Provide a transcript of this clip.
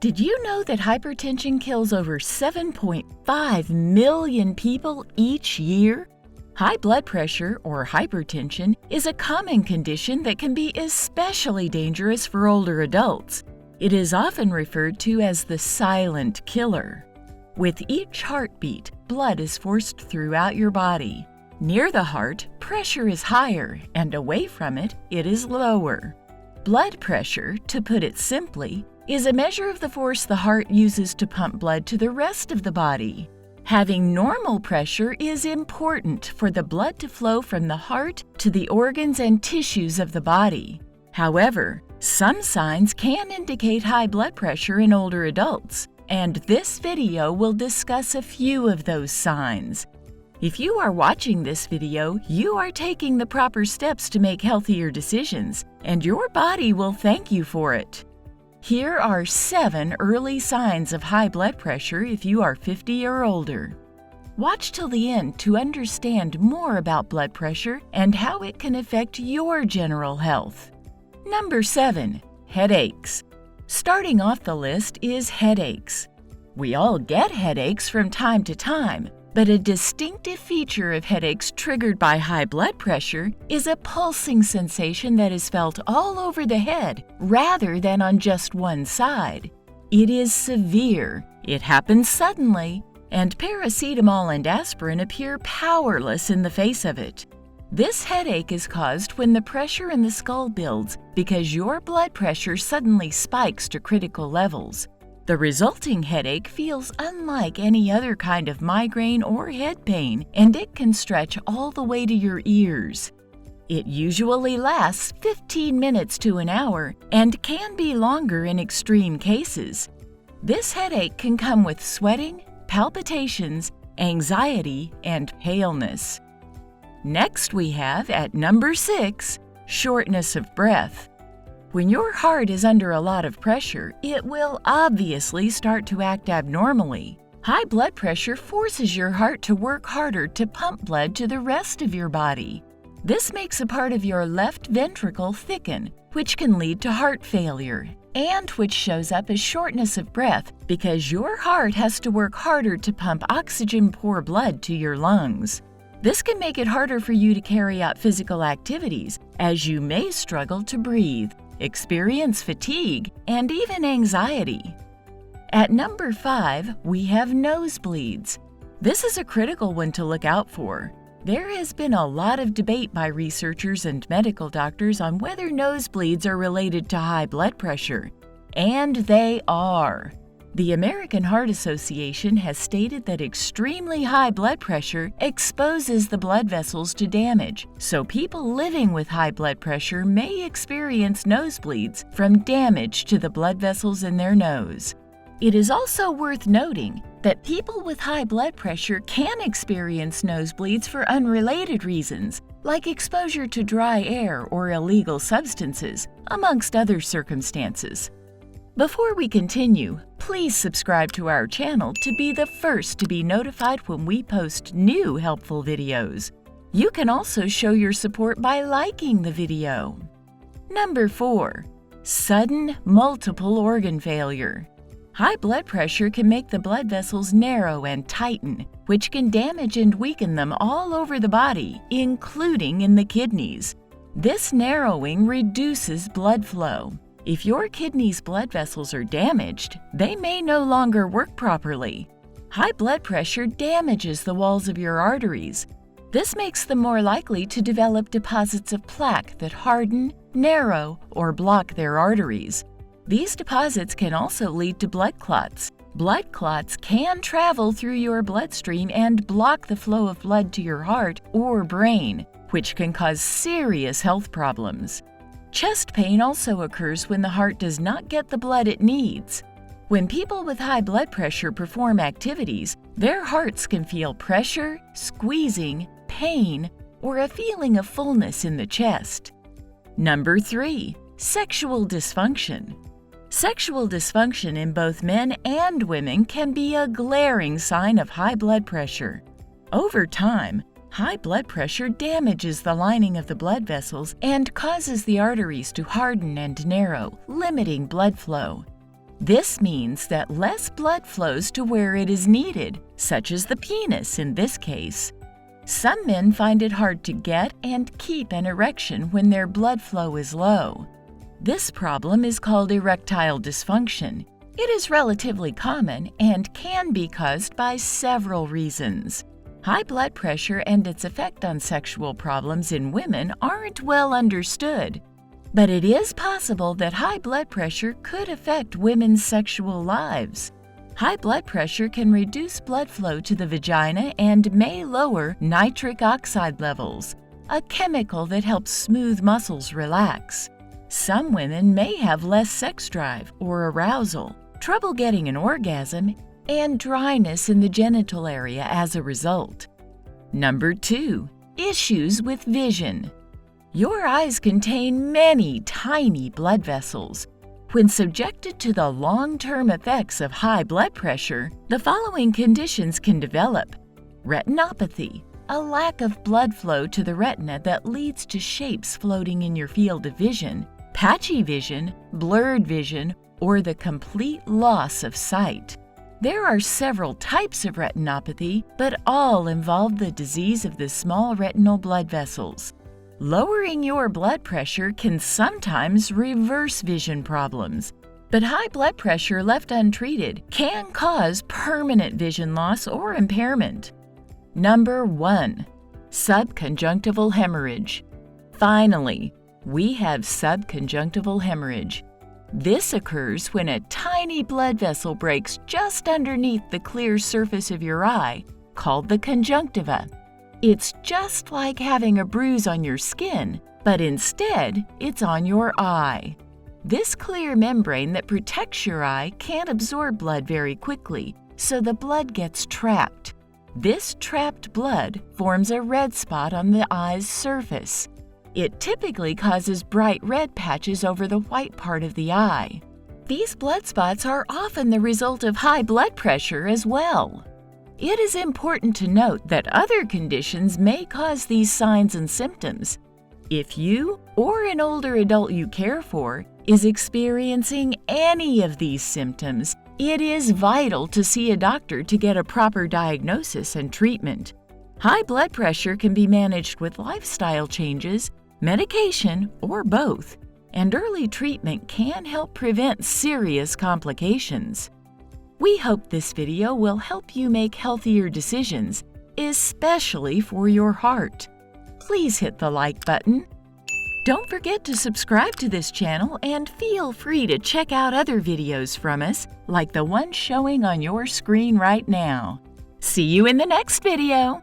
Did you know that hypertension kills over 7.5 million people each year? High blood pressure, or hypertension, is a common condition that can be especially dangerous for older adults. It is often referred to as the silent killer. With each heartbeat, blood is forced throughout your body. Near the heart, pressure is higher, and away from it, it is lower. Blood pressure, to put it simply, is a measure of the force the heart uses to pump blood to the rest of the body. Having normal pressure is important for the blood to flow from the heart to the organs and tissues of the body. However, some signs can indicate high blood pressure in older adults, and this video will discuss a few of those signs. If you are watching this video, you are taking the proper steps to make healthier decisions, and your body will thank you for it. Here are 7 early signs of high blood pressure if you are 50 or older. Watch till the end to understand more about blood pressure and how it can affect your general health. Number 7. Headaches. Starting off the list is headaches. We all get headaches from time to time, but a distinctive feature of headaches triggered by high blood pressure is a pulsing sensation that is felt all over the head rather than on just one side. It is severe, it happens suddenly, and paracetamol and aspirin appear powerless in the face of it. This headache is caused when the pressure in the skull builds because your blood pressure suddenly spikes to critical levels. The resulting headache feels unlike any other kind of migraine or head pain, and it can stretch all the way to your ears. It usually lasts 15 minutes to an hour and can be longer in extreme cases. This headache can come with sweating, palpitations, anxiety, and paleness. Next we have, at number 6, shortness of breath. When your heart is under a lot of pressure, it will obviously start to act abnormally. High blood pressure forces your heart to work harder to pump blood to the rest of your body. This makes a part of your left ventricle thicken, which can lead to heart failure, and which shows up as shortness of breath because your heart has to work harder to pump oxygen-poor blood to your lungs. This can make it harder for you to carry out physical activities, as you may struggle to breathe, experience fatigue, and even anxiety. At number 5, we have nosebleeds. This is a critical one to look out for. There has been a lot of debate by researchers and medical doctors on whether nosebleeds are related to high blood pressure, and they are. The American Heart Association has stated that extremely high blood pressure exposes the blood vessels to damage, so people living with high blood pressure may experience nosebleeds from damage to the blood vessels in their nose. It is also worth noting that people with high blood pressure can experience nosebleeds for unrelated reasons, like exposure to dry air or illegal substances, amongst other circumstances. Before we continue, please subscribe to our channel to be the first to be notified when we post new helpful videos. You can also show your support by liking the video. Number 4. Sudden multiple organ failure. High blood pressure can make the blood vessels narrow and tighten, which can damage and weaken them all over the body, including in the kidneys. This narrowing reduces blood flow. If your kidneys' blood vessels are damaged, they may no longer work properly. High blood pressure damages the walls of your arteries. This makes them more likely to develop deposits of plaque that harden, narrow, or block their arteries. These deposits can also lead to blood clots. Blood clots can travel through your bloodstream and block the flow of blood to your heart or brain, which can cause serious health problems. Chest pain also occurs when the heart does not get the blood it needs. When people with high blood pressure perform activities, their hearts can feel pressure, squeezing, pain, or a feeling of fullness in the chest. Number 3. Sexual dysfunction. Sexual dysfunction in both men and women can be a glaring sign of high blood pressure. Over time, high blood pressure damages the lining of the blood vessels and causes the arteries to harden and narrow, limiting blood flow. This means that less blood flows to where it is needed, such as the penis in this case. Some men find it hard to get and keep an erection when their blood flow is low. This problem is called erectile dysfunction. It is relatively common and can be caused by several reasons. High blood pressure and its effect on sexual problems in women aren't well understood. But it is possible that high blood pressure could affect women's sexual lives. High blood pressure can reduce blood flow to the vagina and may lower nitric oxide levels, a chemical that helps smooth muscles relax. Some women may have less sex drive or arousal, trouble getting an orgasm, and dryness in the genital area as a result. Number 2. Issues with vision. Your eyes contain many tiny blood vessels. When subjected to the long-term effects of high blood pressure, the following conditions can develop: retinopathy, a lack of blood flow to the retina that leads to shapes floating in your field of vision, patchy vision, blurred vision, or the complete loss of sight. There are several types of retinopathy, but all involve the disease of the small retinal blood vessels. Lowering your blood pressure can sometimes reverse vision problems, but high blood pressure left untreated can cause permanent vision loss or impairment. Number 1. Subconjunctival hemorrhage. Finally, we have subconjunctival hemorrhage. This occurs when a tiny blood vessel breaks just underneath the clear surface of your eye, called the conjunctiva. It's just like having a bruise on your skin, but instead, it's on your eye. This clear membrane that protects your eye can't absorb blood very quickly, so the blood gets trapped. This trapped blood forms a red spot on the eye's surface. It typically causes bright red patches over the white part of the eye. These blood spots are often the result of high blood pressure as well. It is important to note that other conditions may cause these signs and symptoms. If you or an older adult you care for is experiencing any of these symptoms, it is vital to see a doctor to get a proper diagnosis and treatment. High blood pressure can be managed with lifestyle changes, medication, or both, and early treatment can help prevent serious complications. We hope this video will help you make healthier decisions, especially for your heart. Please hit the like button. Don't forget to subscribe to this channel and feel free to check out other videos from us, like the one showing on your screen right now. See you in the next video!